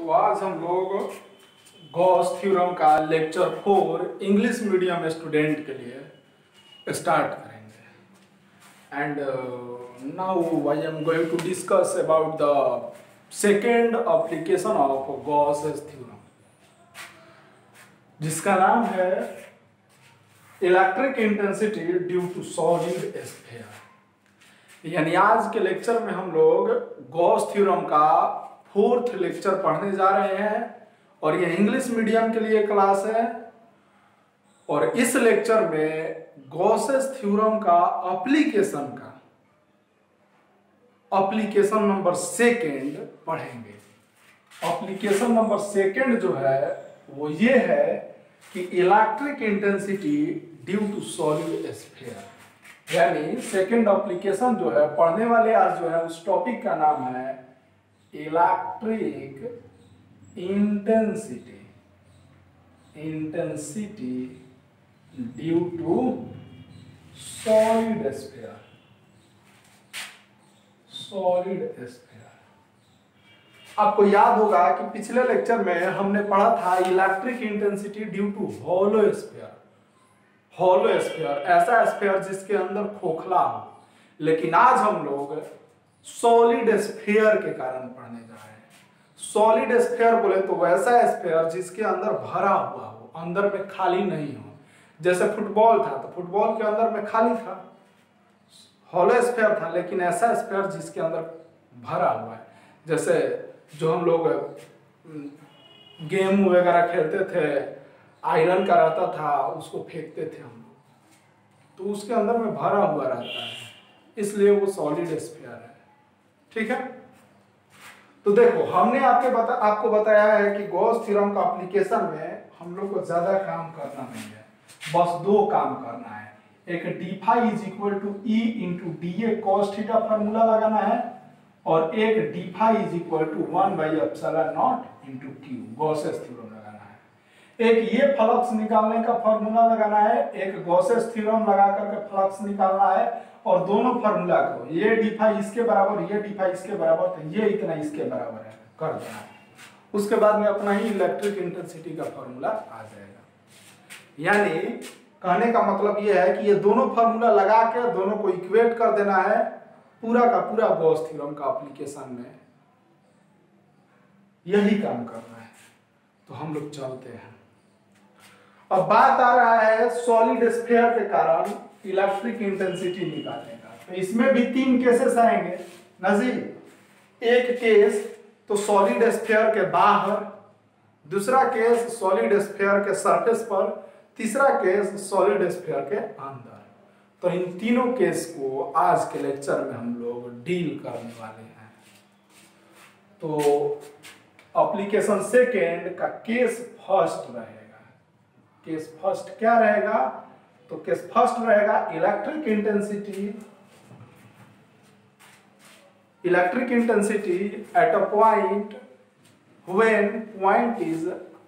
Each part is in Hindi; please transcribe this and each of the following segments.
तो आज हम लोग गॉस थ्योरम का लेक्चर 4 इंग्लिश मीडियम स्टूडेंट के लिए स्टार्ट करेंगे। And now I am going to discuss about the second application of Gauss theorem, जिसका नाम है electric intensity due to solid sphere. यानी आज के लेक्चर में हम लोग गॉस थ्योरम का 4th लेक्चर पढ़ने जा रहे हैं और ये इंग्लिश मीडियम के लिए क्लास है। और इस लेक्चर में गॉस थ्योरम का एप्लीकेशन नंबर 2 पढ़ेंगे। एप्लीकेशन नंबर 2 जो है वो ये है कि electric intensity due to solid sphere. यानी सेकेंड एप्लीकेशन जो है पढ़ने वाले आज जो है उस टॉपिक का नाम है electric intensity due to solid sphere. आपको याद होगा कि पिछले लेक्चर में हमने पढ़ा था electric intensity due to hollow sphere, ऐसा स्फीयर जिसके अंदर खोखला हो। लेकिन आज हम लोग सॉलिड स्फीयर के कारण पढ़ने जा रहे हैं। सॉलिड स्फीयर बोले तो वैसा स्फीयर जिसके अंदर भरा हुआ हो, अंदर में खाली नहीं हो। जैसे फुटबॉल था तो फुटबॉल के अंदर में खाली था, हॉलो स्फीयर था, लेकिन ऐसा स्फीयर जिसके अंदर भरा हुआ है। जैसे जो हम लोग गेम वगैरह खेलते थे, आयरन का रहता था, उसको फेंकते थे हम लोग, तो उसके अंदर में भरा हुआ रहता है, इसलिए वो सॉलिड स्फीयर है। ठीक है, तो देखो हमने आपको बताया है कि गॉस थ्योरम का एप्लीकेशन में हम लोग को ज्यादा काम करना नहीं है, बस 2 काम करना है। एक d phi is equal to E into d A cos theta formula लगाना है और एक d phi is equal to 1/एप्सिलॉन इंटू क्यू गॉस थ्योरम लगाना है। एक ये फ्लक्स निकालने का फॉर्मूला लगाना है, एक गॉस थ्योरम लगा करके फ्लक्स निकालना है और दोनों फार्मूला को ये डी फाई इसके बराबर, ये डी फाई इसके बराबर, तो ये इतना इसके बराबर है कर देना है। उसके बाद में अपना ही इलेक्ट्रिक इंटेंसिटी का फार्मूला आ जाएगा। यानी कहने का मतलब ये है कि ये दोनों फार्मूला लगा के दोनों को इक्वेट कर देना है पूरा का पूरा गॉस थ्योरम का एप्लीकेशन में, यही काम करना है। तो हम लोग चलते हैं। अब बात आ रहा है सॉलिड स्फीयर के कारण इलेक्ट्रिक इंटेंसिटी निकालने का। तो इसमें भी 3 केसेस आएंगे नजीर। एक केस तो सॉलिड स्फीयर के बाहर, दूसरा केस सॉलिड स्फीयर के सरफेस पर, तीसरा केस सॉलिड स्फीयर के अंदर। तो इन तीनों केस को आज के लेक्चर में हम लोग डील करने वाले हैं। तो एप्लीकेशन 2 का केस फर्स्ट रहेगा। केस फर्स्ट क्या रहेगा? तो केस फर्स्ट रहेगा electric intensity at a point when point is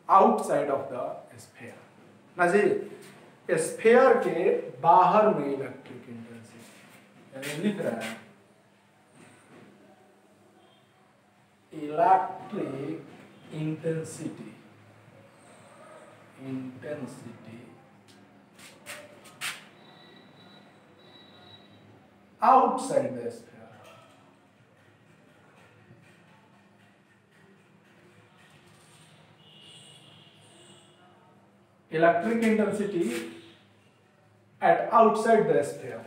outside of the sphere. ना जी, स्फीयर के बाहर में इलेक्ट्रिक इंटेंसिटी, यानी लिख रहा है electric intensity outside the sphere. Electric intensity at outside the sphere.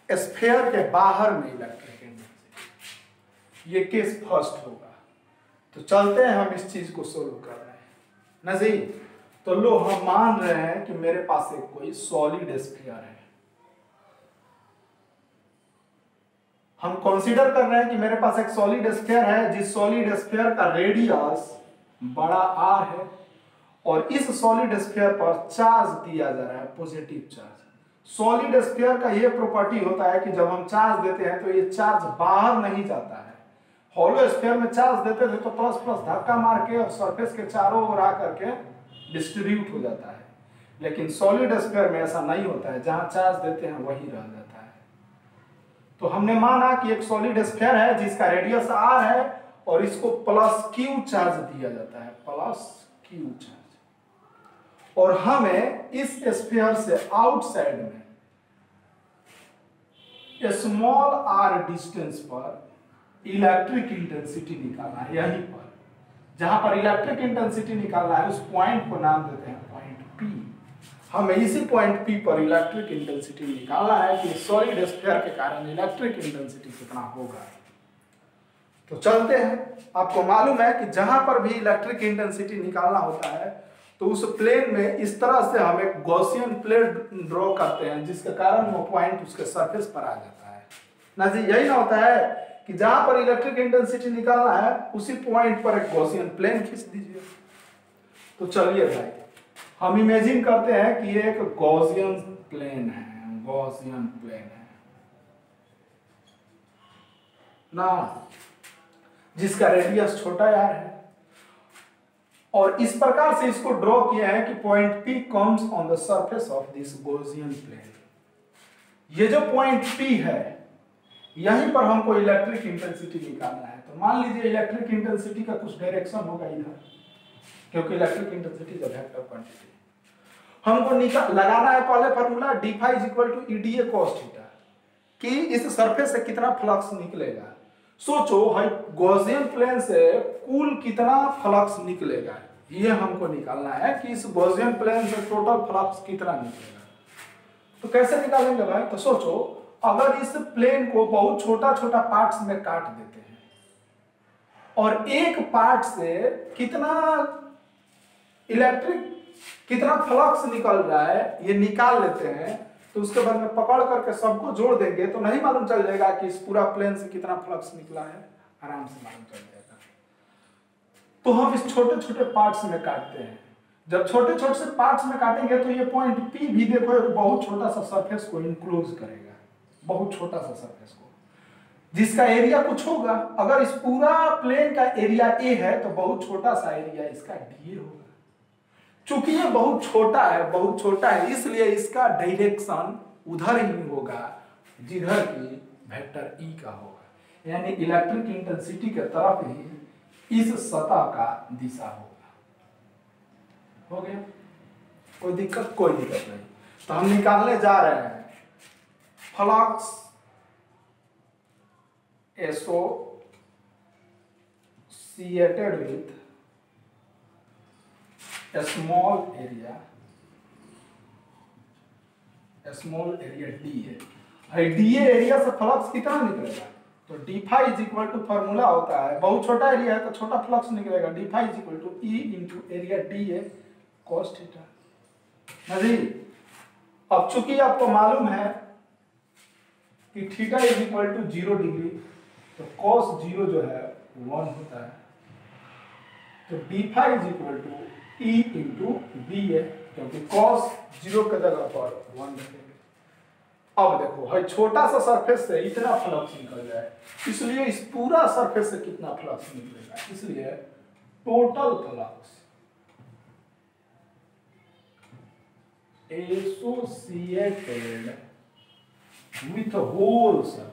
Sphere के बाहर में इलेक्ट्रिक इंटेंसिटी, ये केस फर्स्ट होगा। तो चलते हैं हम इस चीज को सोल्व कर रहे हैं नजीर। तो लो हम मान रहे हैं कि मेरे पास एक कोई सॉलिड स्फीयर है। हम कंसीडर कर रहे हैं कि मेरे पास एक सॉलिड स्फीयर है, जिस सॉलिड स्फीयर का रेडियस बड़ा R है और इस सॉलिड स्फीयर पर चार्ज दिया जा रहा है, पॉजिटिव चार्ज। सॉलिड स्फीयर का यह प्रॉपर्टी होता है कि जब हम चार्ज देते हैं तो ये चार्ज बाहर नहीं जाता है। हॉलो स्फीयर में चार्ज देते थे तो प्लस प्लस धक्का मार के और सरफेस के चारों ओर आकर के डिस्ट्रीब्यूट हो जाता है, लेकिन सॉलिड स्फीयर में ऐसा नहीं होता है, जहां चार्ज देते हैं वही रह जाता है। तो हमने माना कि एक सॉलिड स्फीयर है जिसका रेडियस r है और इसको प्लस क्यू चार्ज दिया जाता है, प्लस क्यू चार्ज। और हमें इस स्फीयर से आउटसाइड में स्मॉल आर डिस्टेंस पर इलेक्ट्रिक इंटेंसिटी निकालना है। यहीं पर जहां पर इलेक्ट्रिक इंटेंसिटी निकालना है उस पॉइंट को नाम देते हैं पॉइंट पी। हमें इसी पॉइंट पी पर इलेक्ट्रिक इंटेंसिटी निकालना है कि सॉलिड स्फीयर के कारण इलेक्ट्रिक इंटेंसिटी कितना होगा। तो चलते हैं। आपको मालूम है कि जहां पर भी इलेक्ट्रिक इंटेंसिटी निकालना होता है तो उस प्लेन में इस तरह से हम एक गॉसियन प्लेन ड्रॉ करते हैं जिसके कारण वो पॉइंट उसके सरफेस पर आ जाता है ना जी। यही ना होता है कि जहां पर इलेक्ट्रिक इंटेंसिटी निकालना है उसी पॉइंट पर एक गॉसियन प्लेन खींच दीजिए। तो चलिए भाई हम इमेजिन करते हैं कि ये एक गॉसियन प्लेन है, गॉसियन प्लेन है ना, जिसका रेडियस छोटा यार है। और इस प्रकार से इसको ड्रॉ किया है कि point P comes on the surface of this Gaussian plane. ये जो पॉइंट P है यहीं पर हमको इलेक्ट्रिक इंटेंसिटी निकालना है। तो मान लीजिए इलेक्ट्रिक इंटेंसिटी का कुछ डायरेक्शन होगा इधर, क्योंकि electric intensity is a vector quantity. हमको लगाना है पहले formula d phi = EDA cos theta कि इस सरफेस से कितना फ्लक्स निकलेगा। सोचो भाई गॉसियन प्लेन से कुल कितना फ्लक्स निकलेगा, ये हमको निकालना है कि इस गॉसियन प्लेन से टोटल फ्लक्स कितना निकलेगा। तो कैसे निकालेंगे भाई? तो सोचो अगर इस प्लेन को बहुत छोटा छोटा पार्ट्स में काट देते हैं और एक पार्ट से कितना इलेक्ट्रिक कितना फ्लक्स निकल रहा है ये निकाल लेते हैं, तो उसके बाद में पकड़ करके सबको जोड़ देंगे तो नहीं मालूम चल जाएगा कि इस पूरा प्लेन से कितना फ्लक्स निकला है? आराम से मालूम चल जाएगा। तो हम इस छोटे छोटे पार्ट्स में काटते हैं। जब छोटे छोटे से पार्ट्स में काटेंगे तो ये पॉइंट P भी देखो एक बहुत छोटा सा सरफेस को इंक्लोज करेगा, बहुत छोटा सा सरफेस को, जिसका एरिया कुछ होगा। अगर इस पूरा प्लेन का एरिया A है तो बहुत छोटा सा एरिया इसका DA होगा। चूंकि ये बहुत छोटा है इसलिए इसका डायरेक्शन उधर ही होगा जिधर की वेक्टर E का होगा, यानी इलेक्ट्रिक इंटेंसिटी के तरफ ही इस सतह का दिशा होगा। हो गया? कोई दिक्कत नहीं। तो हम निकालने जा रहे हैं flux associated with small area DA। DA area से फ्लक्स कितना निकलेगा? तो d phi = फॉर्मूला होता है, बहुत छोटा एरिया है तो छोटा फ्लक्स निकलेगा, d phi = E × area DA cos theta. जी अब चूंकि आपको मालूम है कि थीटा = 0 डिग्री तो cos 0 जो है 1 होता है, तो d phi = E × BA, क्योंकि cos 0 के जगह पर 1 रखेंगे। अब देखो भाई छोटा सा सरफेस से इतना फ्लक्स निकल जाए, इसलिए इस पूरा सरफेस से कितना फ्लक्स निकलेगा, इसलिए total flux associated with whole surface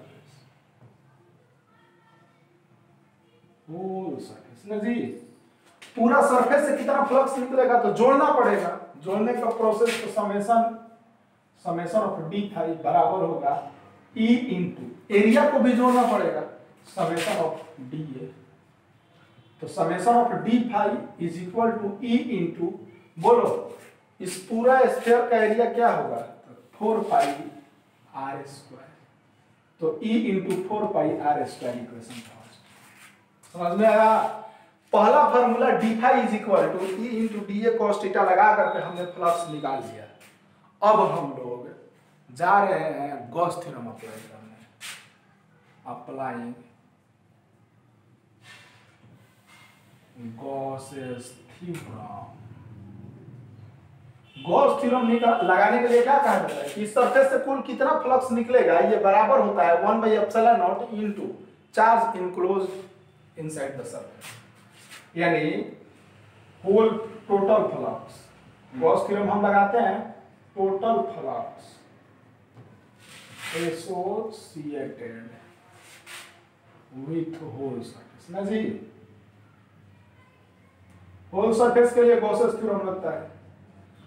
ना जी, पूरा सरफेस से कितना फ्लक्स निकलेगा तो जोड़ना पड़ेगा। जोड़ने का प्रोसेस तो समेशन ऑफ d phi बराबर होगा E × एरिया को भी जोड़ना पड़ेगा, समेशन ऑफ DA। तो summation of d phi = E × बोलो इस पूरा स्फीयर का एरिया क्या होगा? तो 4 pi r²। तो E × 4 pi r² equation first समझ में आया? पहला formula d phi = E × DA cos theta लगा करके हमने फ्लक्स निकाल लिया। अब हम लोग जा रहे हैं गॉस थ्योरम अप्लाई करने। Applying Gauss's theorem. Gauss theorem लगाने के लिए क्या कहा जाता है कि सरफेस से कुल कितना फ्लक्स निकलेगा ये बराबर होता है 1/ε0 × charge enclosed inside the surface, यानी whole total flux. Gauss theorem हम लगाते हैं total flux associated with whole surface ना जी। होल सरफेस के लिए गॉसेस थ्योरम लगता है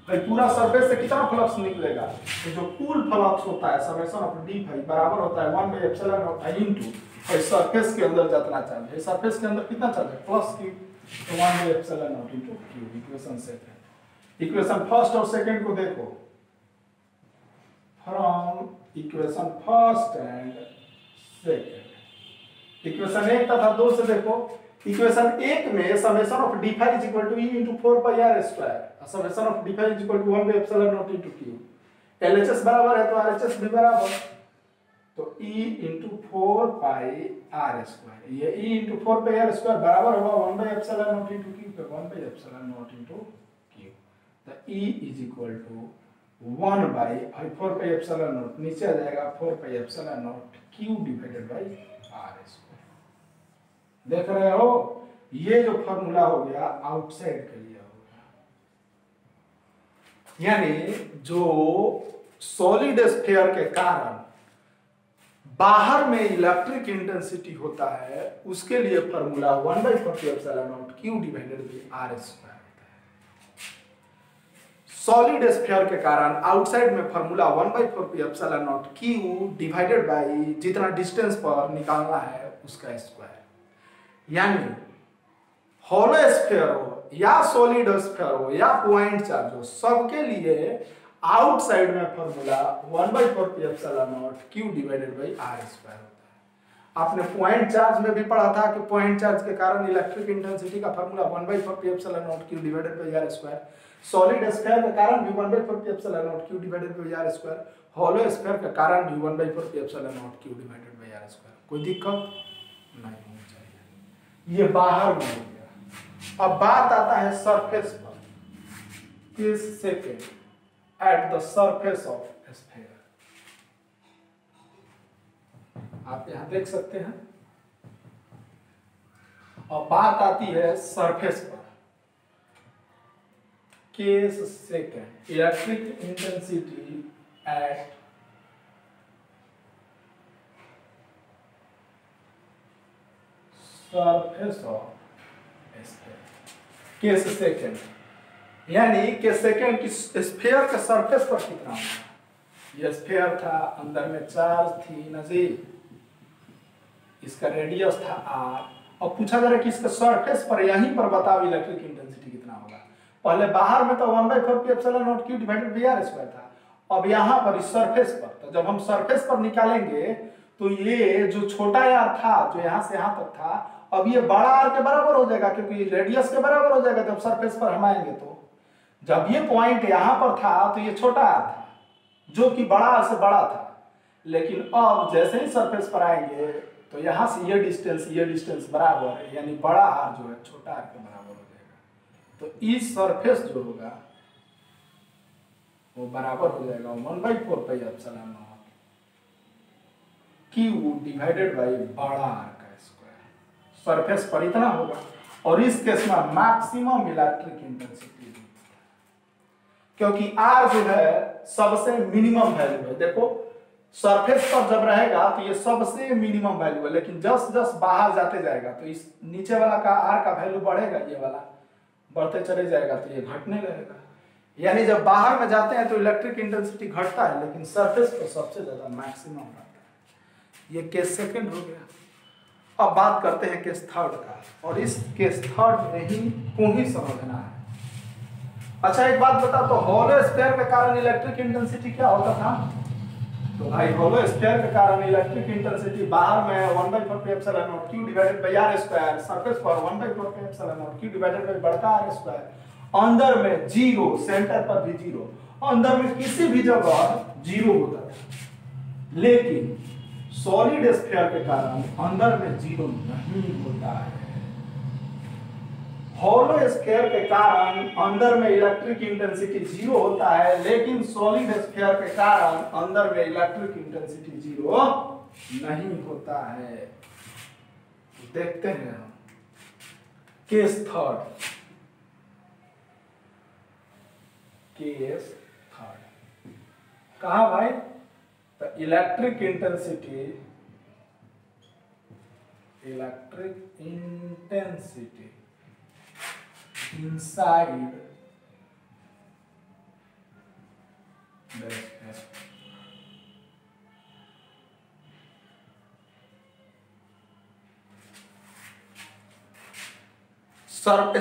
भाई, पूरा सरफेस से कितना फ्लक्स निकलेगा, तो जो कुल फ्लक्स होता है समेशन ऑफ डी भाई बराबर होता है 1/ε0 इनटू और सरफेस के अंदर जितना चार्ज है, सरफेस के अंदर कितना चार्ज है प्लस q, तो 1/ε0 into q। Equation second, equation first और सेकंड को देखो, from equation first and second. Equation 1 तथा 2 से देखो, इक्वेशन 1 में summation of d phi is equal to e into 4 pi r square, summation of d phi is equal to 1/ε0 into q। LHS बराबर है तो RHS भी बराबर, तो e into 4 pi r square, ये e into 4 pi r square बराबर होगा 1/ε0 into q पे 1/ε0 into q। तो e is equal to 1 by 4 pi epsilon 0 नीचे आ जाएगा 4 pi epsilon 0 q divided by r square. देख रहे हो, ये जो फॉर्मूला हो गया आउटसाइड के लिए हो गया, यानी जो सॉलिड स्फीयर के कारण बाहर में इलेक्ट्रिक इंटेंसिटी होता है उसके लिए formula 1/4 pi epsilon 0 q divided by r square. Solid sphere के कारण आउटसाइड में formula 1/4 pi epsilon 0 q divided by जितना डिस्टेंस पर निकालना है उसका स्क्वायर। यानी हॉलो स्फीयर हो या सॉलिड स्फीयर हो या पॉइंट चार्ज हो, सबके लिए आउटसाइड में formula 1/4 pi epsilon 0 q divided by r square होता है। आपने पॉइंट चार्ज में भी पढ़ा था कि पॉइंट चार्ज के कारण इलेक्ट्रिक इंटेंसिटी का formula 1/4 pi epsilon 0 q divided by r square, solid sphere के कारण भी 1/4 pi epsilon 0 q divided by r square, hollow sphere के कारण भी 1/4 pi epsilon 0 q divided by r square. कोई दिक्कत नहीं होनी चाहिए, ये बाहर में हो गया। अब बात आता है सरफेस पर, किस second at the surface of sphere. आप यहां देख सकते हैं, और बात आती है सरफेस पर, case second electric intensity at surface of sphere. Case second यानी केस सेकंड की स्फीयर के सरफेस पर कितना होगा। यह स्फीयर था, अंदर में चार्ज थी नजीर, इसका रेडियस था r, और पूछा जा रहा है कि इसके सरफेस पर यहीं पर बताओ इलेक्ट्रिक इंटेंसिटी कितना होगा। पहले बाहर में तो 1/4 pi epsilon 0 q divided by r square था, अब यहाँ पर इस सरफेस पर, तो जब हम सरफेस पर निकालेंगे तो ये जो छोटा r था जो यहाँ से यहाँ तक था, अब ये बड़ा r के बराबर हो जाएगा क्योंकि रेडियस के बराबर हो जाएगा जब सरफेस पर हम आएंगे। तो जब ये पॉइंट यहाँ पर था तो ये छोटा r था जो कि बड़ा r से बड़ा था, लेकिन अब जैसे ही सरफेस पर आएंगे तो यहाँ से ये डिस्टेंस बराबर है, यानी बड़ा r जो है छोटा r के बराबर हो जाएगा। तो इस सरफेस जो होगा वो बराबर हो जाएगा 1/4 pi epsilon 0 q divided by बड़ा r का स्क्वायर। सरफेस पर इतना होगा, और इस केस में मैक्सिमम इलेक्ट्रिक इंटेंसिटी, क्योंकि r जो है सबसे मिनिमम वैल्यू है। देखो सरफेस पर जब रहेगा तो ये सबसे मिनिमम वैल्यू है, लेकिन जस्ट बाहर जाते जाएगा तो इस नीचे वाला का r का वैल्यू बढ़ेगा, ये वाला बढ़ते चले जाएगा तो ये घटने लगेगा। यानी जब बाहर में जाते हैं तो इलेक्ट्रिक इंटेंसिटी घटता है, लेकिन सरफेस पर सबसे ज्यादा मैक्सिमम रहता है। ये केस सेकंड हो गया। अब बात करते हैं केस थर्ड का, और इस केस थर्ड में ही को ही समझना है। अच्छा एक बात बता, तो हॉलो स्फीयर के कारण इलेक्ट्रिक इंटेंसिटी क्या होता था। तो भाई हॉलो स्फीयर के कारण इलेक्ट्रिक इंटेंसिटी बाहर में 1/4 pi epsilon 0 q divided by r square, surface पर 1/4 pi epsilon 0 q divided by बड़ा r स्क्वायर, अंदर में जीरो, सेंटर पर भी जीरो, अंदर में किसी भी जगह जीरो होता था। लेकिन सॉलिड स्फीयर के कारण अंदर में जीरो नहीं होता है। हॉलो स्फीयर के कारण अंदर में इलेक्ट्रिक इंटेंसिटी जीरो होता है, लेकिन सॉलिड स्फीयर के कारण अंदर में इलेक्ट्रिक इंटेंसिटी जीरो नहीं होता है। देखते हैं हम केस थर्ड। केस थर्ड कहा भाई, तो electric intensity electric intensity inside the sphere।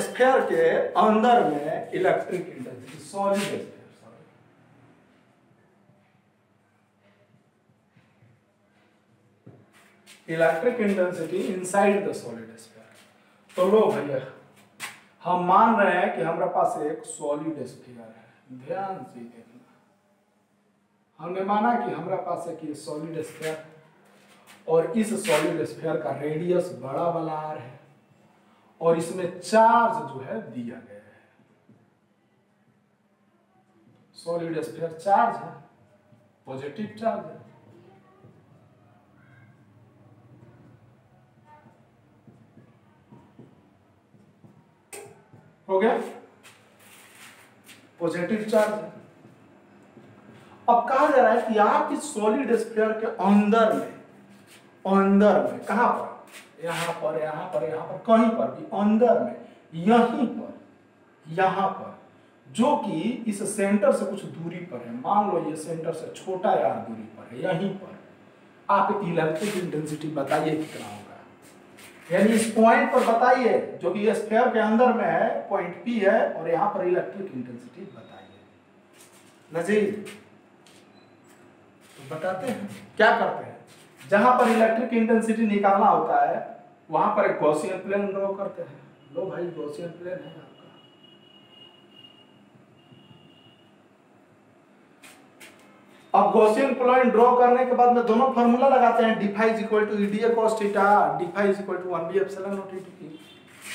Sphere के अंदर में electric intensity, solid sphere, electric intensity inside the solid sphere. तो लो भैया, हम मान रहे हैं कि हमारे पास एक सॉलिड स्फीयर है। ध्यान से देखना, हमने माना कि हमारे पास एक ये सॉलिड स्फीयर है और इस सॉलिड स्फीयर का रेडियस बड़ा वाला r है और इसमें चार्ज जो है दिया गया है। सॉलिड स्फीयर चार्ज है, पॉजिटिव चार्ज है। हो गया, पॉजिटिव चार्ज है। अब कहा जा रहा है कि आप इस सॉलिड स्फीयर के अंदर में कहां पर, यहां पर, यहां पर, यहां पर, कहीं पर भी अंदर में, यहीं पर, यहां पर, जो कि इस सेंटर से कुछ दूरी पर है, मान लो ये सेंटर से छोटा यार दूरी पर है, यहीं पर आप इलेक्ट्रिक इंटेंसिटी बताइए कितना होगा। यानी इस पॉइंट पर बताइए, जो कि ये स्फीयर के अंदर में है, पॉइंट P है, और यहां पर इलेक्ट्रिक इंटेंसिटी बताइए। नजीर तो बताते हैं, क्या करते हैं, जहां पर इलेक्ट्रिक इंटेंसिटी निकालना होता है वहां पर एक गॉसियन प्लेन ड्रॉ करते हैं। लो भाई, गॉसियन प्लेन है आपका। अब गॉसियन प्लेन ड्रॉ करने के बाद में दोनों फार्मूला लगाते हैं, d phi = EDA cos theta, d phi = 1b epsilon not E2।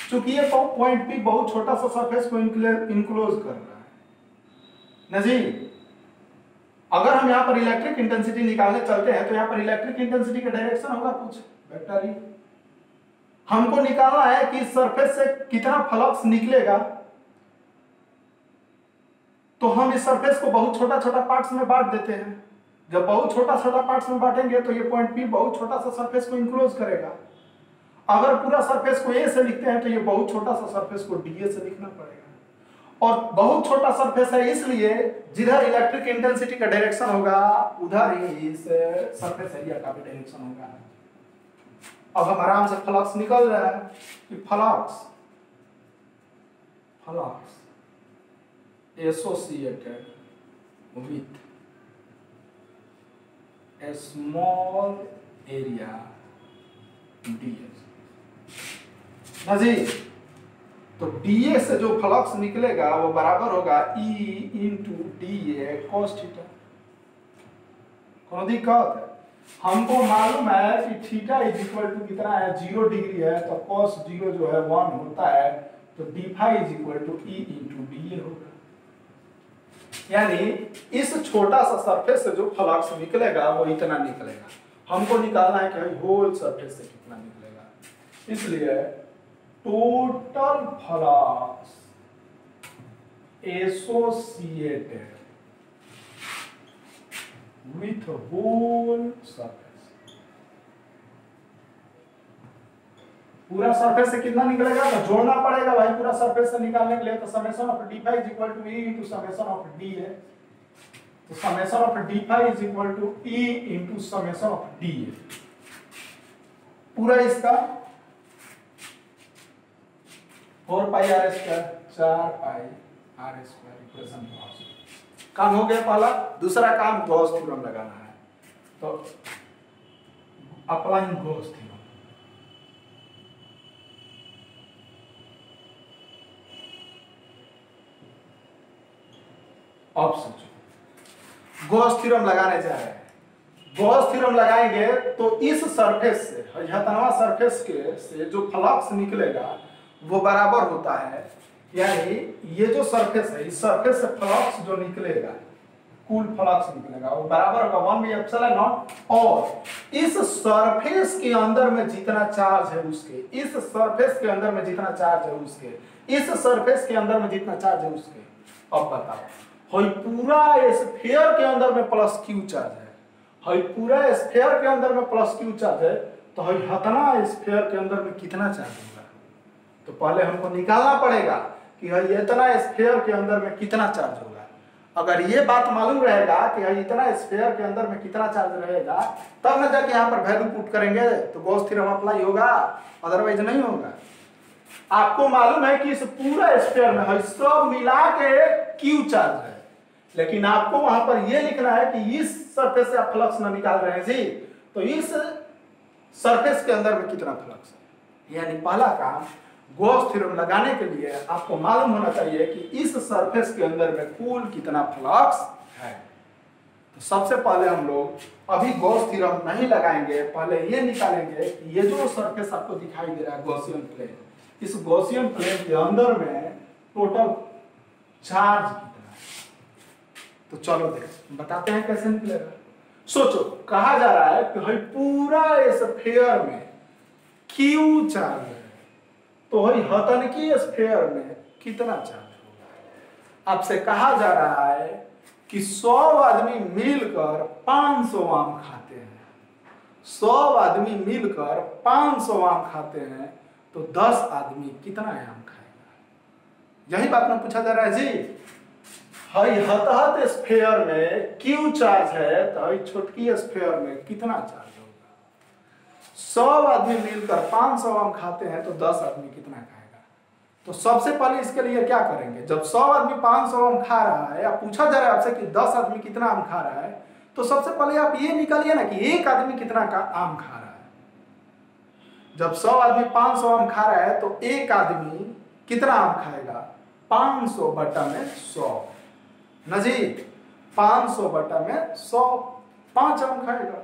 चूंकि ये पॉइंट P बहुत छोटा सा सरफेस को इनक्लोज कर रहा है। नजीर, अगर हम यहाँ पर इलेक्ट्रिक इंटेंसिटी निकालने चलते हैं तो यहाँ पर इलेक्ट्रिक इंटेंसिटी का डायरेक्शन होगा कुछ वेक्टर ही। हमको निकालना है कि इस सरफेस से कितना फ्लक्स निकलेगा, तो हम इस सरफेस को बहुत छोटा छोटा पार्ट्स में बांट देते हैं। जब बहुत छोटा छोटा पार्ट्स में बांटेंगे तो ये पॉइंट P बहुत छोटा सा सरफेस को इनक्लोज करेगा। अगर पूरा सरफेस को A से लिखते हैं तो ये बहुत छोटा सा सरफेस को DA से लिखना पड़ेगा। और बहुत छोटा सरफेस है, इसलिए जिधर इलेक्ट्रिक इंटेंसिटी का डायरेक्शन होगा उधर ही इस सरफेस एरिया का भी डायरेक्शन होगा। अब हम आराम से फ्लक्स निकल रहा है कि flux associated with A small area ds। नजीर, तो dA से जो फ्लक्स निकलेगा वो बराबर होगा E × dA cos थीटा। कोई दिक्कत है? हमको मालूम है कि थीटा कितना है, 0 डिग्री है, तो cos 0 जो है 1 होता है, तो d phi = E × dA होगा। यानी इस छोटा सा सरफेस से जो फ्लक्स निकलेगा वो इतना निकलेगा। हमको निकालना है कि होल सरफेस से कितना निकलेगा, इसलिए total flux associated with whole surface, पूरा सरफेस से कितना निकलेगा तो जोड़ना पड़ेगा भाई। पूरा सरफेस से निकालने के लिए तो summation of d phi = E × summation of d है, तो summation of d phi = E × summation of d है। पूरा इसका 4 pi r², 4 pi r² equation काम हो गया पहला। दूसरा काम गॉस थ्योरम लगाना है, तो अप्लाइंग गॉस थ्योरम। अब सोचो, गॉस थ्योरम लगाने जा रहे हैं। गॉस थ्योरम लगाएंगे तो इस सरफेस से, हथनवा सरफेस के से जो फ्लक्स निकलेगा वो बराबर होता है, यानी ये जो सरफेस है, इस सरफेस से फ्लक्स जो निकलेगा, कुल फ्लक्स निकलेगा वो बराबर होगा 1 एप्सिलॉन नॉट। और इस सरफेस के अंदर में जितना चार्ज है उसके, इस सरफेस के अंदर में जितना चार्ज है उसके, इस सरफेस के अंदर में जितना चार्ज है उसके। अब बताओ, हई पूरा स्फीयर के अंदर में प्लस क्यू चार्ज है, हई पूरा स्फीयर के अंदर में प्लस क्यू चार्ज है, तो हतना स्फीयर के अंदर में कितना चार्ज होगा। तो पहले हमको निकालना पड़ेगा कि इतना स्फीयर के अंदर में कितना चार्ज होगा। अगर ये बात मालूम रहेगा कि इतना स्फीयर के अंदर में कितना चार्ज रहेगा, तब ना जाके यहाँ पर वैल्यू पुट करेंगे तो गॉस थ्योरम अप्लाई होगा, अदरवाइज नहीं होगा। आपको मालूम है कि इस पूरा स्फीयर में सब मिला के क्यू चार्ज है, लेकिन आपको वहां पर यह लिखना है कि इस सरफेस से आप फ्लक्स ना निकाल रहे हैं जी, तो इस सरफेस के अंदर में कितना फ्लक्स है। यानी पहला काम गॉस थ्योरम लगाने के लिए आपको मालूम होना चाहिए कि इस सरफेस के अंदर में कुल कितना फ्लक्स है। तो सबसे पहले हम लोग अभी गॉस थ्योरम नहीं लगाएंगे, पहले ये निकालेंगे कि ये जो सरफेस आपको दिखाई दे रहा है गॉसियन प्लेन, इस गॉसियन प्लेन के अंदर में टोटल चार्ज कितना है। तो चलो देख बताते हैं कैसे निकलेगा। सोचो कहा जा रहा है कि भाई पूरा स्फीयर में क्यू चार्ज है, तो भाई हतनकी स्फीयर में कितना चार्ज होगा। आपसे कहा जा रहा है कि 100 आदमी मिलकर 500 आम खाते हैं, 100 आदमी मिलकर 500 आम खाते हैं, तो 10 आदमी कितना आम खाएगा। यही बात में पूछा जा रहा है जी। हत स्फीयर में क्यू चार्ज है, तो छोटकी स्फीयर में कितना चार्ज होगा। 100 आदमी मिलकर 500 आम खाते हैं, तो 10 आदमी कितना खाएगा। तो सबसे पहले इसके लिए क्या करेंगे, जब 100 आदमी 500 आम खा रहा है, या पूछा जा रहा है आपसे कि 10 आदमी कितना आम खा रहा है, तो सबसे पहले आप ये निकालिए ना कि एक आदमी कितना का आम खा रहा है। जब 100 आदमी 500 आम खा रहा है, तो एक आदमी कितना आम खाएगा, 500 बटा में 100 ना जी, 500 बटा में 100, 5 आम खाएगा।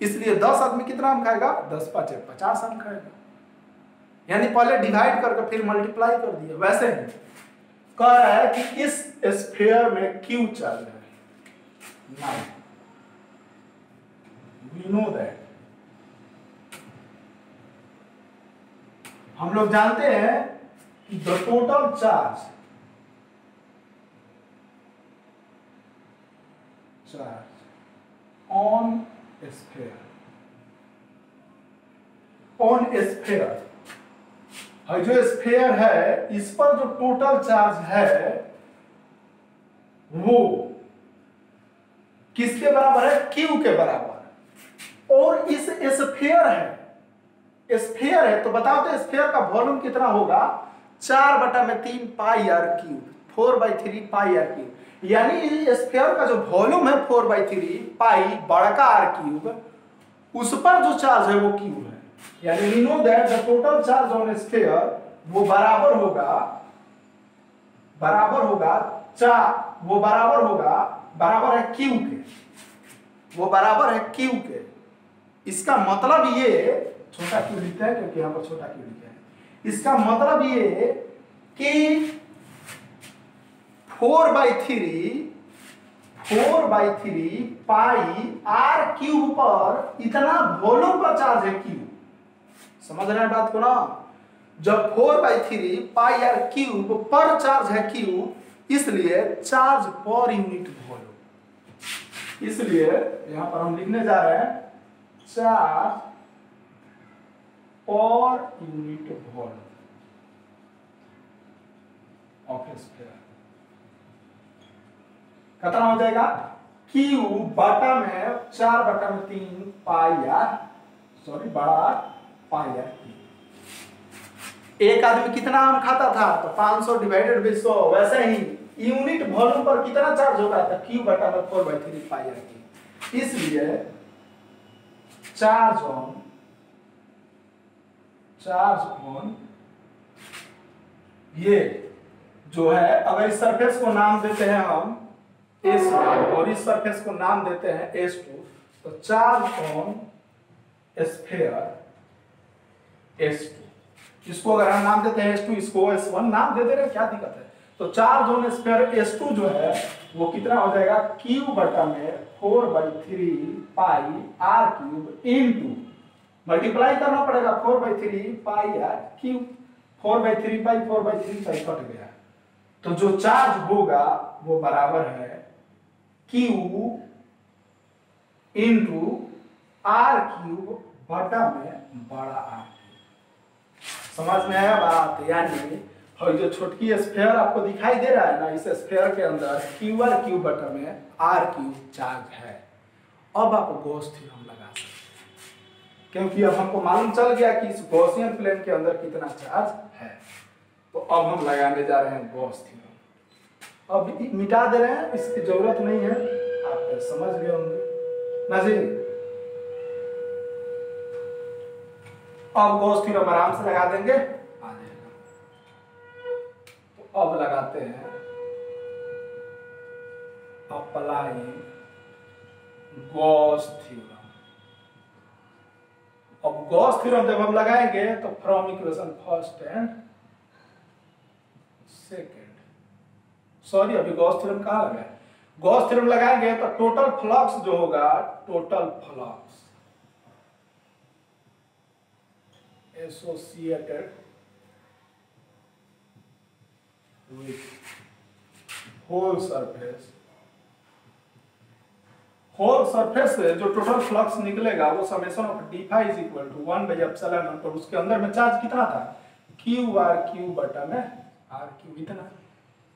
इसलिए 10 आदमी कितना आम खाएगा, 10 5 50 आम खाएगा। यानी पहले डिवाइड करके फिर मल्टीप्लाई कर दिया। वैसे ही कह रहा है कि इस स्फीयर में क्यू चार्ज है 9, वी नो दैट। हम लोग जानते हैं कि the total charge on sphere जो स्फीयर है इस पर जो टोटल चार्ज है वो किसके बराबर है, क्यू के बराबर। और इस स्फीयर है तो बताओ तो स्फीयर का वॉल्यूम कितना होगा, 4/3 pi r cube, 4/3 pi r cube. यानी स्फीयर का जो वॉल्यूम है 4/3 पाई बड़का आर क्यूब, उस पर जो चार्ज है वो क्यू है। यानी we know that the total charge on sphere वो बराबर होगा बराबर है क्यू के, वो बराबर है क्यू के। इसका मतलब ये, छोटा क्यू लिखते हैं क्योंकि यहां पर छोटा क्यू लिखा है। इसका मतलब ये कि 4/3 पाई आर क्यूब पर इतना वॉल्यूम पर चार्ज है क्यू। समझ रहे हैं बात को ना। जब 4/3 पाई आर क्यूब पर चार्ज है क्यू, इसलिए चार्ज पर यूनिट वॉल्यूम। इसलिए यहां पर हम लिखने जा रहे हैं charge per unit volume of sphere कितना हो जाएगा, क्यू बटा में 4/3 पाई आर, सॉरी बड़ा पाई आर। एक आदमी कितना आम खाता था, तो 500 डिवाइडेड बाय 100। वैसे ही यूनिट वॉल्यूम पर कितना चार्ज होता था, क्यू बटा में 4/3 पाई आर। इसलिए चार्ज ऑन ये जो है, अगर इस सरफेस को नाम देते हैं हम S1 और इस सरफेस को नाम देते हैं S2, तो चार्ज ऑन स्फीयर S2, इसको अगर हम नाम देते हैं S2, इसको S1 नाम दे दे रहे, क्या दिक्कत है। तो चार्ज ऑन स्फीयर S2 जो है वो कितना हो जाएगा, क्यू बटा में 4/3 pi r cube into, multiply करना पड़ेगा 4/3 pi r cube, 4/3 pi 4/3 pi cut गया। तो जो चार्ज होगा वो बराबर है क्यू इंटू आर क्यूब बटा में बड़ा आर क्यूब। समझ में आया बात? यानी और जो छोटकी स्फीयर आपको दिखाई दे रहा है ना, इस स्फीयर के अंदर क्यू आर क्यूब बटा में आर क्यूब चार्ज है। अब आप गॉस थ्योरम लगा सकते हैं, क्योंकि अब हमको मालूम चल गया कि इस गॉसियन प्लेन के अंदर कितना चार्ज है। तो अब हम लगाने जा रहे हैं गॉस थ्योरम। अब मिटा दे रहे हैं, इसकी जरूरत नहीं है, आप समझ गए होंगे ना जी। अब गॉस थ्योरम आराम से लगा देंगे, आ जाएगा। तो अब लगाते हैं अप्लाइंग गॉस थ्योरम। अब गॉस थ्योरम जब हम लगाएंगे तो from equation first and second, sorry अभी गॉस थ्योरम कहां लगाए, गॉस थ्योरम लगाएंगे तो टोटल फ्लक्स जो होगा, total flux associated with whole surface से जो टोटल फ्लक्स निकलेगा वो summation of D phi is equal to 1 by epsilon naught. और उसके अंदर में चार्ज कितना था, क्यू आर क्यू बटा में आर क्यू, इतना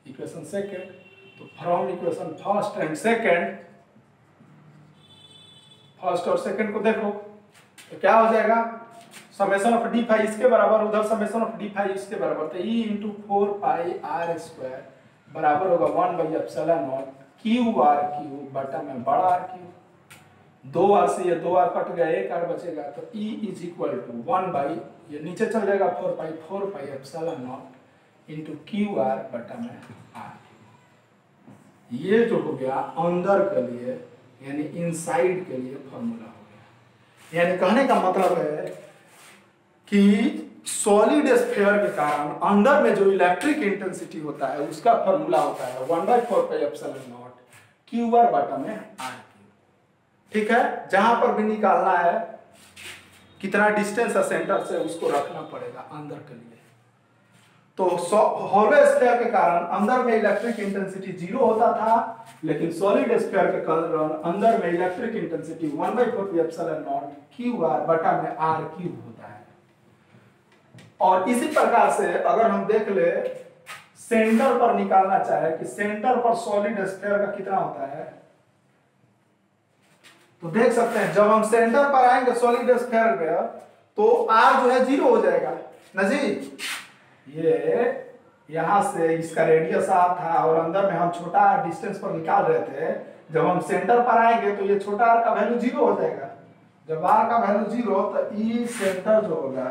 इक्वेशन सेकेंड। तो from equation first and second, first और सेकेंड को देखो तो क्या हो जाएगा, समेशन ऑफ डी फाई इसके बराबर, उधर समेशन ऑफ डी फाई इसके बराबर, तो E into 4 pi R square बराबर होगा 1 by epsilon naught Q R Q बटा में बड़ा आर क्यू। 2 आर से ये 2 आर कट गया, 1 आर बचेगा, तो E is equal to 1 by, ये नीचे चल जाएगा 4 pi epsilon naught into Q R बटा में आर। ये जो हो गया अंदर के लिए यानी इनसाइड के लिए फॉर्मूला हो गया। यानी कहने का मतलब है कि सॉलिड स्फीयर के कारण अंदर में जो इलेक्ट्रिक इंटेंसिटी होता है उसका फॉर्मूला होता है 1/4 pi epsilon naught Q R बटा में आर क्यू। ठीक है, जहां पर भी निकालना है कितना डिस्टेंस है सेंटर से, उसको रखना पड़ेगा अंदर के लिए। तो हॉलो स्फीयर के कारण अंदर में इलेक्ट्रिक इंटेंसिटी 0 होता था, लेकिन सॉलिड स्फीयर के कारण अंदर में electric intensity 1/4 pi epsilon naught Q R बटा में आर क्यूब होता है। और इसी प्रकार से अगर हम देख ले सेंटर पर निकालना चाहे कि सेंटर पर सॉलिड स्फीयर का कितना होता है, तो देख सकते हैं जब हम सेंटर पर आएंगे सॉलिड स्फीयर पे तो आर जो है 0 हो जाएगा ना जी। ये यहां से इसका रेडियस आर था और अंदर में हम छोटा डिस्टेंस पर निकाल रहे थे, जब हम सेंटर पर आएंगे तो ये छोटा आर का वैल्यू 0 हो जाएगा। जब आर का वैल्यू 0 तो ई सेंटर जो होगा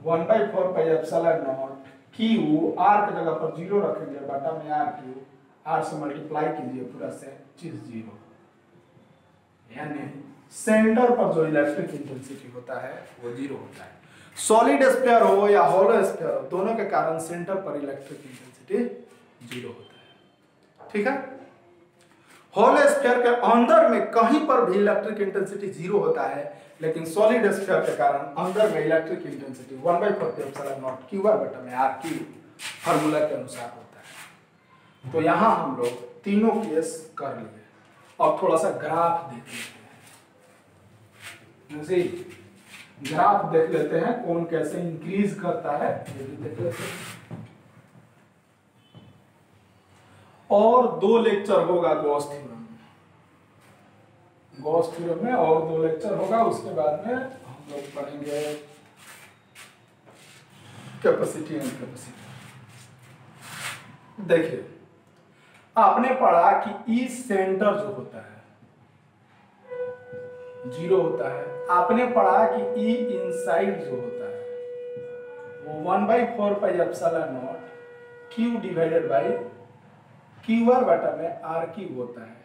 1/4 pi epsilon naught Q, R की जगह पर 0 रखेंगे बटा में आर क्यू, आर से मल्टीप्लाई कीजिए पूरा से चीज 0। यानी सेंटर पर जो इलेक्ट्रिक इंटेंसिटी होता है वो 0 होता है। सॉलिड स्फीयर हो या हॉलो स्फीयर हो, दोनों के कारण सेंटर पर इलेक्ट्रिक इंटेंसिटी 0 होता है। ठीक है, हॉलो स्फीयर के अंदर में कहीं पर भी इलेक्ट्रिक इंटेंसिटी 0 होता है, लेकिन सॉलिड स्फीयर के कारण अंदर में electric intensity 1/4 pi epsilon naught Q R बटा में आर क्यू फार्मूला के अनुसार होता है। तो यहां हम लोग तीनों केस कर लिए। अब थोड़ा सा ग्राफ देख लेते हैं, ग्राफ देख लेते हैं कौन कैसे इंक्रीज करता है, ये भी देख लेते हैं। और 2 लेक्चर होगा गॉस थ्योरम में, और 2 लेक्चर होगा, उसके बाद में हम लोग पढ़ेंगे कैपेसिटी एंड कैपेसिटी। देखिए आपने पढ़ा कि ई सेंटर जो होता है 0 होता है, आपने पढ़ा कि ई इनसाइड जो होता है वो 1/4 pi epsilon naught Q divided by Q R बटा में आर क्यूब होता है।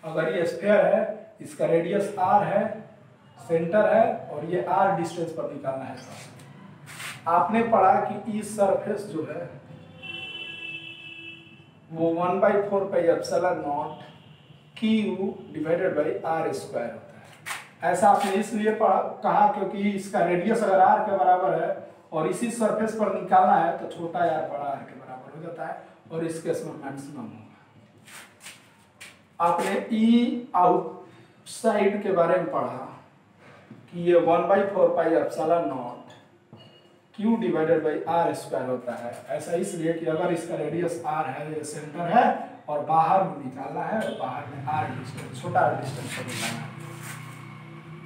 अगर ये स्फीयर है, इसका रेडियस आर है, सेंटर है, और ये आर डिस्टेंस पर निकालना है। आपने पढ़ा कि ई सरफेस जो है वो 1/4 pi epsilon naught Q divided by R square होता है। ऐसा आपने इसलिए कहा क्योंकि इसका रेडियस अगर आर के बराबर है और इसी सरफेस पर निकालना है तो छोटा आर बड़ा आर के बराबर हो जाता है, और इस केस में मैक्सिमम होगा। आपने ई आउटसाइड के बारे में पढ़ा कि ये 1/4πε0 Q divided by R square होता है। ऐसा इसलिए कि अगर इसका रेडियस r है, ये सेंटर है और बाहर में निकालना है और बाहर में r डिस्टेंस, छोटा r डिस्टेंस को निकालना है।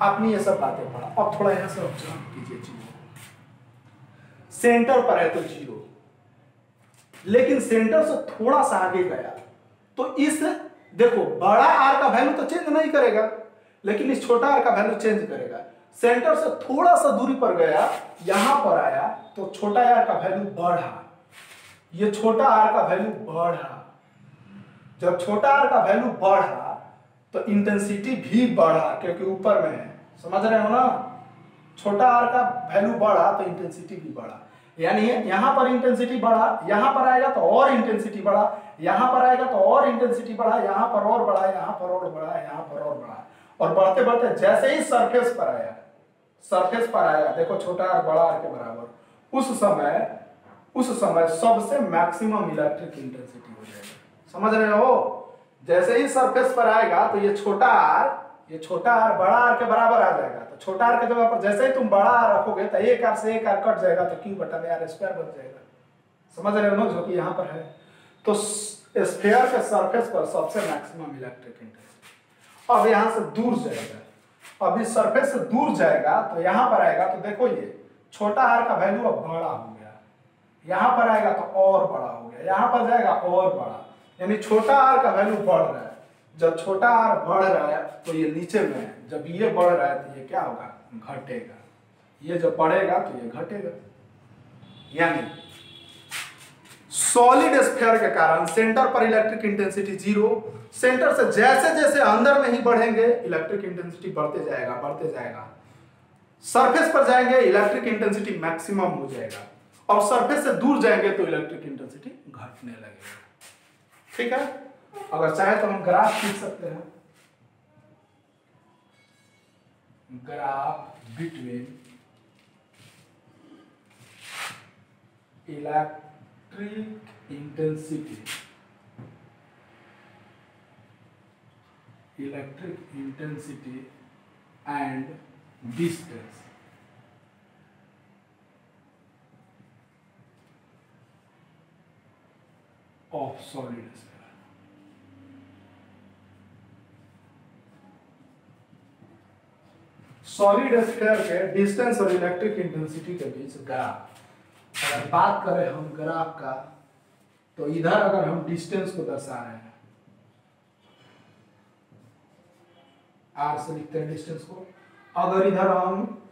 आपने ये सब बातें पढ़ा। अब थोड़ा यहाँ से ऑब्जर्व कीजिए चीजों को। सेंटर पर है तो 0, लेकिन सेंटर से थोड़ा सा आगे गया तो इस, देखो बड़ा r का वैल्यू तो चेंज नहीं करेगा, लेकिन इस छोटा r का वैल्यू चेंज करेगा। सेंटर से थोड़ा सा दूरी पर गया, यहां पर आया तो छोटा r का वैल्यू बढ़ा, ये छोटा r का वैल्यू बढ़ा। जब छोटा r का वैल्यू बढ़ा तो इंटेंसिटी भी बढ़ा, क्योंकि ऊपर में है, समझ रहे हो ना। छोटा r का वैल्यू बढ़ा तो इंटेंसिटी भी बढ़ा, यानी यहां पर इंटेंसिटी बढ़ा, यहां पर आएगा तो और इंटेंसिटी बढ़ा, यहां पर आएगा तो और इंटेंसिटी बढ़ा, यहां पर और बढ़ा, यहां पर और बढ़ा, यहां पर और बढ़ा, और बढ़ते बढ़ते जैसे ही सरफेस पर आया, सरफेस पर आया, देखो छोटा r बड़ा r के बराबर, उस समय सबसे मैक्सिमम इलेक्ट्रिक इंटेंसिटी हो जाएगा। समझ रहे हो। जैसे ही सरफेस पर आएगा तो ये छोटा r बड़ा r के बराबर आ जाएगा। तो छोटा r के जगह पर जैसे ही तुम बड़ा r रखोगे तो एक r से एक r कट जाएगा, तो Q/r स्क्वायर बन जाएगा। समझ रहे हो ना, जो कि यहाँ पर है। तो स्फीयर के सरफेस पर सबसे मैक्सिमम इलेक्ट्रिक इंटेंसिटी। अब यहाँ से दूर जाएगा, अब इस सरफेस से दूर जाएगा तो यहाँ पर आएगा तो देखो ये छोटा r का वैल्यू अब बड़ा हो गया, यहाँ पर आएगा तो और बड़ा हो गया, यहाँ पर जाएगा और बड़ा, यानी छोटा r का वैल्यू बढ़ रहा है। जब छोटा r बढ़ रहा है तो ये नीचे में है, जब ये बढ़ रहा है तो ये क्या होगा, घटेगा। ये जब बढ़ेगा तो ये घटेगा। यानी सॉलिड स्फीयर के कारण सेंटर पर इलेक्ट्रिक इंटेंसिटी 0, सेंटर से जैसे जैसे अंदर में ही बढ़ेंगे इलेक्ट्रिक इंटेंसिटी बढ़ते जाएगा। सरफेस पर जाएंगे इलेक्ट्रिक इंटेंसिटी मैक्सिमम हो जाएगा, और सरफेस से दूर जाएंगे तो इलेक्ट्रिक इंटेंसिटी घटने लगेगा। ठीक है। अगर चाहे तो हम ग्राफ खींच सकते हैं, graph between electric intensity and distance of solid sphere. Solid sphere के डिस्टेंस और इलेक्ट्रिक इंटेंसिटी के बीच ग्राफ। अगर बात करें हम ग्राफ का, तो इधर अगर हम डिस्टेंस को दर्शा रहे हैं, आर से लिखते हैं डिस्टेंस को, अगर इधर हम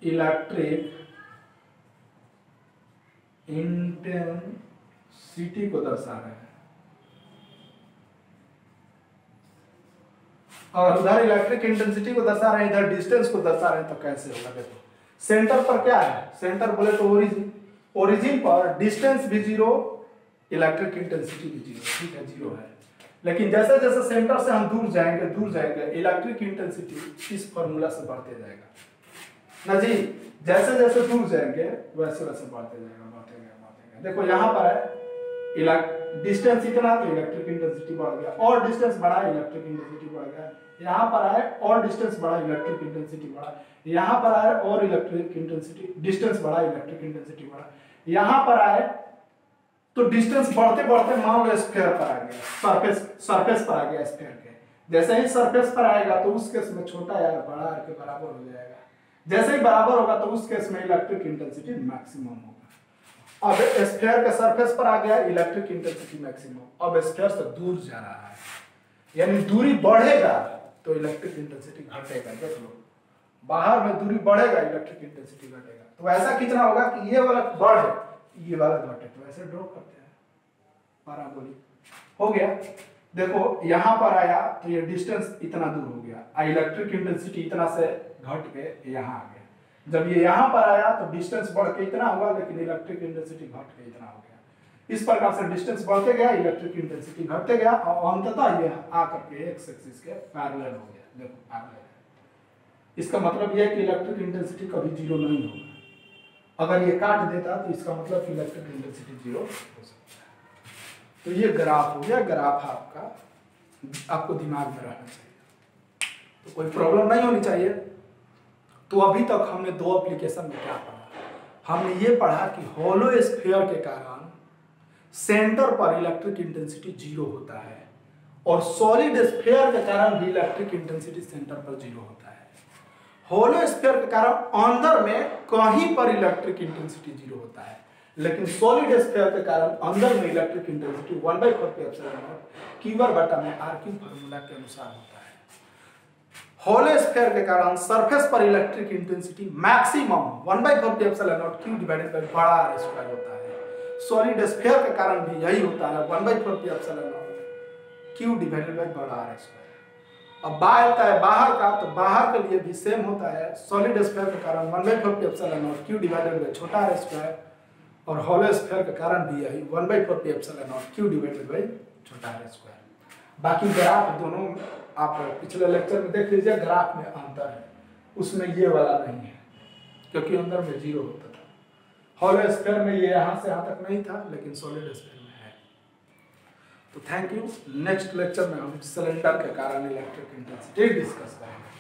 इलेक्ट्रिक इंटेंसिटी को दर्शा रहे हैं, और उधर इलेक्ट्रिक इंटेंसिटी को दर्शा रहे हैं, इधर डिस्टेंस को दर्शा रहे हैं, तो कैसे होगा। देखो सेंटर पर क्या है, सेंटर बोले तो ओरिजिन पर डिस्टेंस भी 0, इलेक्ट्रिक इंटेंसिटी भी 0, ठीक है 0 है। लेकिन जैसे जैसे सेंटर से हम दूर जाएंगे इलेक्ट्रिक इंटेंसिटी इस फॉर्मूला से बढ़ते जाएगा ना जी। जैसे जैसे दूर जाएंगे वैसे वैसे बढ़ते जाएगा। देखो यहाँ पर है डिस्टेंस इतना, तो इलेक्ट्रिक इंटेंसिटी बढ़ गया, और डिस्टेंस बढ़ा इलेक्ट्रिक इंटेंसिटी बढ़ गया। यहाँ पर आए और डिस्टेंस बढ़ा इलेक्ट्रिक इंटेंसिटी बढ़ा, यहाँ पर आए और इलेक्ट्रिक इंटेंसिटी डिस्टेंस बढ़ा इलेक्ट्रिक इंटेंसिटी बढ़ा, यहाँ पर आए तो डिस्टेंस बढ़ते बढ़ते मान लो स्फीयर पर आ गया, सरफेस पर आ गया स्फीयर के। जैसे ही सरफेस पर आएगा तो उस केस में छोटा r बड़ा r के बराबर हो जाएगा। जैसे ही बराबर होगा तो उस केस में इलेक्ट्रिक इंटेंसिटी मैक्सिमम होगा। अब स्फीयर के सरफेस पर आ गया इलेक्ट्रिक इंटेंसिटी मैक्सिमम, अब स्फीयर से दूर जा रहा है, यानी दूरी बढ़ेगा तो इलेक्ट्रिक इंटेंसिटी घटेगा। देख लो बाहर में दूरी बढ़ेगा इलेक्ट्रिक इंटेंसिटी घटेगा। तो ऐसा खींचना होगा कि ये वाला बढ़े ये वाला घटे, तो ऐसे ड्रॉ करते हैं पैराबोलिक। हो गया। देखो यहाँ पर आया तो ये डिस्टेंस इतना दूर हो गया, इलेक्ट्रिक इंटेंसिटी इतना से घट के यहाँ आ गया। जब ये यहाँ पर आया तो डिस्टेंस बढ़ के इतना हुआ, लेकिन इलेक्ट्रिक इंटेंसिटी घट के इतना हो गया। इस प्रकार से डिस्टेंस बढ़ते गया, इलेक्ट्रिक इंटेंसिटी घटते गया, और अंततः ये आकर के एक्स एक्सिस के पैरेलल हो गया। देखो पैरेलल, इसका मतलब यह है कि इलेक्ट्रिक इंटेंसिटी कभी 0 नहीं होगा। अगर ये काट देता तो इसका मतलब इलेक्ट्रिक इंटेंसिटी 0 हो सकता है। तो ये ग्राफ हो गया। ग्राफ आपको दिमाग में रहना चाहिए, तो कोई प्रॉब्लम नहीं होनी चाहिए। तो अभी तक हमने दो एप्लीकेशन में क्या पढ़ा? हमने ये पढ़ा कि हॉलो स्फीयर के कारण सेंटर पर इलेक्ट्रिक इंटेंसिटी जीरो होता है और सॉलिड स्फीयर के कारण भी इलेक्ट्रिक इंटेंसिटी सेंटर पर जीरो होता है। हॉलो स्फीयर के कारण अंदर में कहीं पर इलेक्ट्रिक इंटेंसिटी जीरो होता है, लेकिन सॉलिड स्फीयर के कारण अंदर में इलेक्ट्रिक इंटेंसिटी 1/4πε0 Q/r/में फार्मूला के अनुसार होता है। हॉलो स्फीयर के कारण सरफेस पर इलेक्ट्रिक इंटेंसिटी मैक्सिमम 1/4πε0 Q/r² होता है। सॉलिड स्फीयर के कारण भी यही होता है 1/4πε0 Q/r²। अब बात है बाहर का, तो बाहर के लिए भी सेम होता है। सॉलिड स्फीयर के कारण 1/4πε0 Q/r² और हॉलो स्फीयर के कारण भी यही 1/4πε0 Q/r²। बाकी ग्राफ दोनों आप पिछले लेक्चर में देख लीजिए, ग्राफ में अंतर है, उसमें ये वाला नहीं है क्योंकि अंदर में जीरो होता था। हॉलो स्फीयर में ये यहाँ से यहाँ तक नहीं था, लेकिन सॉलिड स्फीयर में है। तो थैंक यू। नेक्स्ट लेक्चर में हम सिलेंडर के कारण इलेक्ट्रिक इंटेंसिटी डिस्कस करेंगे।